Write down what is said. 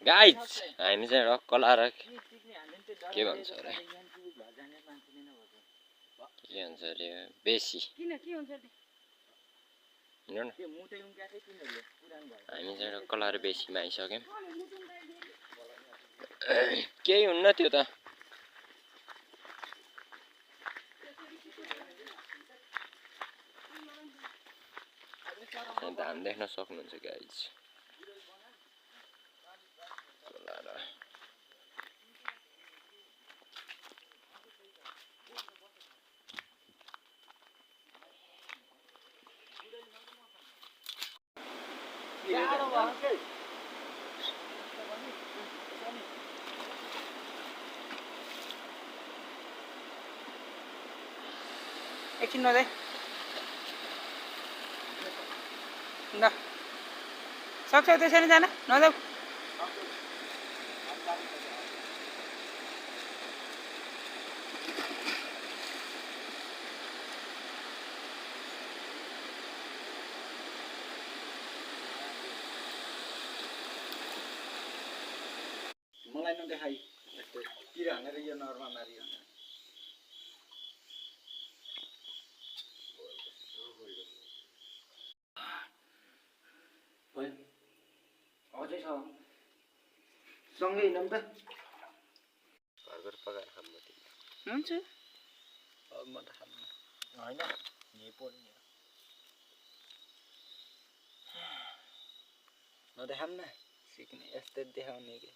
guys हामी चाहिँ rock colour के भन्छ अरे के भन्छ अरे बेसी हामी चाहिँ रक कलार बेसीमा आइसक्यौँ केही हुन्न त्यो त धान देख्न सक्नुहुन्छ गाइस एकछिन नजाई ल सक्छौ त्यसरी जान नजाऊ मलाई नदेखाई तिर हानेर यो नरमा मारियो अझै छ सँगै हिँडौँ त घरबाट पकाएर खाऊँ म तिमीलाई हुन्छ अब म त खान्न होइन यही पर्ने नदेखाऊँ न सिक्ने यस्तै देखाउने कि